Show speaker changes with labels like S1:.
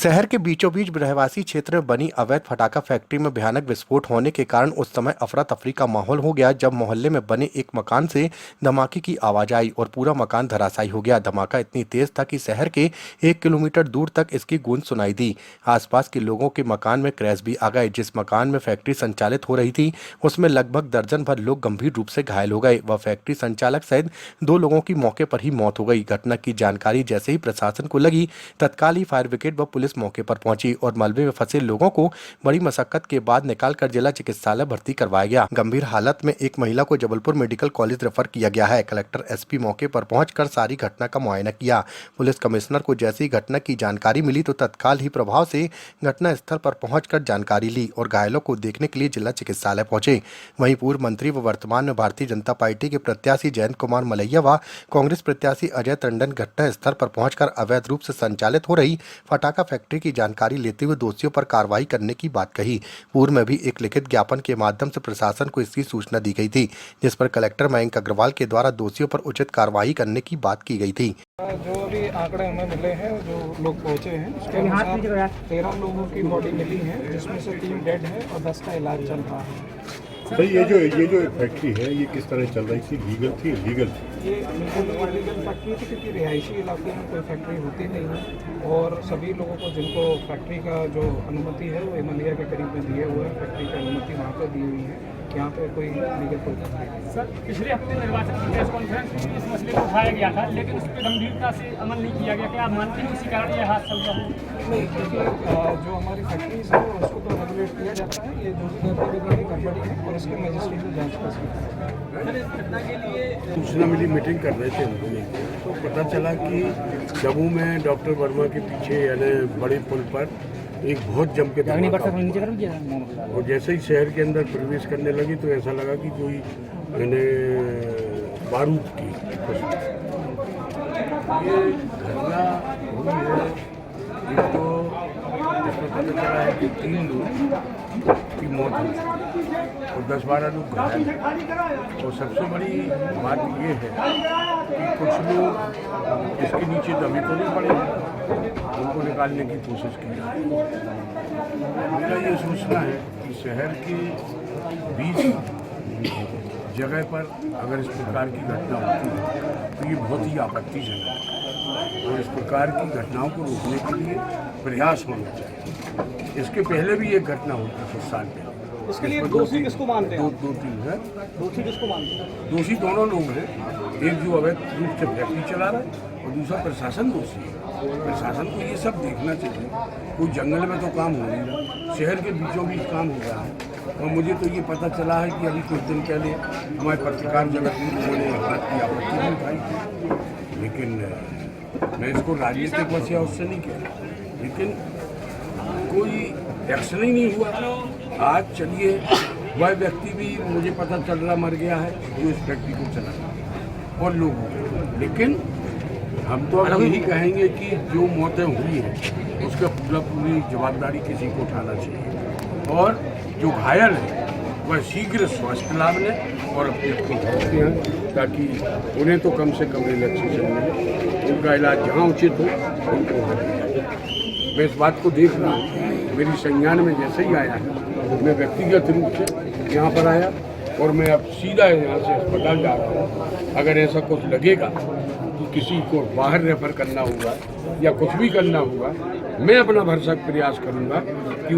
S1: शहर के बीचों बीच रहवासी क्षेत्र में बनी अवैध फटाखा फैक्ट्री में भयानक विस्फोट होने के कारण उस समय अफरा तफरी का माहौल हो गया जब मोहल्ले में बने एक मकान से धमाके की आवाज आई और पूरा मकान धराशायी हो गया। धमाका इतनी तेज था कि शहर के 1 किलोमीटर दूर तक इसकी गूंज सुनाई दी। आसपास के लोगों के मकान में क्रैश भी आ गए। जिस मकान में फैक्ट्री संचालित हो रही थी उसमें लगभग दर्जन भर लोग गंभीर रूप से घायल हो गए। वह फैक्ट्री संचालक सहित 2 लोगों की मौके पर ही मौत हो गई। घटना की जानकारी जैसे ही प्रशासन को लगी, तत्काल ही फायर ब्रिगेड व पुलिस मौके पर पहुंची और मलबे में फंसे लोगों को बड़ी मशक्कत के बाद निकालकर जिला चिकित्सालय भर्ती करवाया गया। गंभीर हालत में एक महिला को जबलपुर मेडिकल कॉलेज रेफर किया गया है। कलेक्टर एसपी मौके पर पहुंचकर सारी घटना का मुआयना किया। पुलिस कमिश्नर को जैसे ही घटना की जानकारी मिली तो तत्काल ही प्रभाव से घटना स्थल पर पहुंचकर जानकारी ली और घायलों को देखने के लिए जिला चिकित्सालय पहुंचे। वहीं पूर्व मंत्री व वर्तमान में भारतीय जनता पार्टी के प्रत्याशी जयंत कुमार मलैया व कांग्रेस प्रत्याशी अजय टंडन घटना स्थल पर पहुंचकर अवैध रूप से संचालित हो रही फटाखा फैक्ट्री की जानकारी लेते हुए दोषियों पर कार्रवाई करने की बात कही। पूर्व में भी एक लिखित ज्ञापन के माध्यम से प्रशासन को इसकी सूचना दी गई थी, जिस पर कलेक्टर मयंक अग्रवाल के द्वारा दोषियों पर उचित कार्रवाई करने की बात की गई थी।
S2: जो अभी आंकड़े हमें मिले हैं, जो लोग पहुंचे हैं, उसके अनुसार 13 लोगों की बॉडी मिली है, जिसमें से 3 डेड है और 10 का इलाज चल रहा है।
S3: सर ये जो फैक्ट्री है ये किस तरह चल रही थी? लीगल थी, इलीगल थी?
S2: ये बिल्कुल इलीगल फैक्ट्री थी क्योंकि रिहायशी इलाके में कोई फैक्ट्री होती नहीं है और सभी लोगों को जिनको फैक्ट्री का जो अनुमति है वो एमएलए के करीब में दिए हुए हैं। फैक्ट्री की अनुमति वहाँ पर दी हुई है, यहाँ पे कोई लीगल कोई फैक्ट्री नहीं।
S4: सर पिछले हफ्ते निर्वाचन की प्रेस कॉन्फ्रेंस में इस मसले को उठाया गया था, लेकिन उस पर गंभीरता से अमल नहीं किया गया। क्या आप मानते हैं इसी कारण ये हादसा हुआ?
S2: नहीं, क्योंकि जो हमारी फैक्ट्रीज है उसको तो रेगुलेट किया जाता है। ये जो भी गड़बड़ी गड़बड़ी है और इसके मजिस्ट्रेट जांच कर सकते हैं।
S3: सूचना मिली, मीटिंग कर रहे थे हम लोग, तो पता चला कि जम्मू में डॉक्टर वर्मा के पीछे यानी बड़े पुल पर एक बहुत जम के और जैसे ही शहर के अंदर प्रवेश करने लगी तो ऐसा लगा कि कोई मैंने बारूद की ये घटना हुई है। एक तो इसमें पता चला है कि 3 लोग की मौत हुई और 10-12 लोग घायल हैं। और सबसे बड़ी बात ये है कि कुछ लोग इसके नीचे दबे तो नहीं पड़े, उनको निकालने की कोशिश की जा रही है। मेरा ये सोचना है कि शहर के बीच जगह पर अगर इस प्रकार की घटना होती है तो ये बहुत ही आपत्तिजनक है और इस प्रकार की घटनाओं को रोकने के लिए प्रयास होना चाहिए। इसके पहले भी एक घटना हुई थी 6 साल पहले।
S2: इसके लिए दोषी किसको मानते हैं?
S3: 2-3 है।
S2: दोषी किसको मानते हैं?
S3: दोषी दोनों लोग हैं, एक जो अवैध रूप से फैक्ट्री चला रहा है और दूसरा प्रशासन दोषी है। प्रशासन को ये सब देखना चाहिए। कोई जंगल में तो काम हो नहीं रहा, शहर के बीचों बीच काम हो रहा है। और मुझे तो ये पता चला है कि अभी कुछ दिन पहले हमारे पत्रकार जगत में लोगों ने बात की आपत्ति भी उठाई थी, लेकिन मैं इसको राजनीतिक वजह उससे नहीं कह रहा, लेकिन कोई एक्शन ही नहीं हुआ। आज चलिए वह व्यक्ति भी मुझे पता चल रहा मर गया है जो इस फैक्ट्री को चला और लोग, लेकिन हम तो अब यही कहेंगे कि जो मौतें हुई हैं उसका पूरी जवाबदारी किसी को उठाना चाहिए और जो घायल है वह शीघ्र स्वास्थ्य लाभ लें और अपने को भर्ती हैं ताकि उन्हें तो कम से कम रिलैक्सेशन मिले, उनका इलाज जहाँ उचित हो उनको वहाँ दिया जाए। मैं इस बात को देख रहा हूँ, मेरी संज्ञान में जैसे ही आया है मैं व्यक्तिगत रूप से यहाँ पर आया और मैं अब सीधा यहाँ से अस्पताल जा रहा हूँ। अगर ऐसा कुछ लगेगा कि किसी को बाहर रेफर करना होगा या कुछ भी करना होगा, मैं अपना भरसक प्रयास करूँगा कि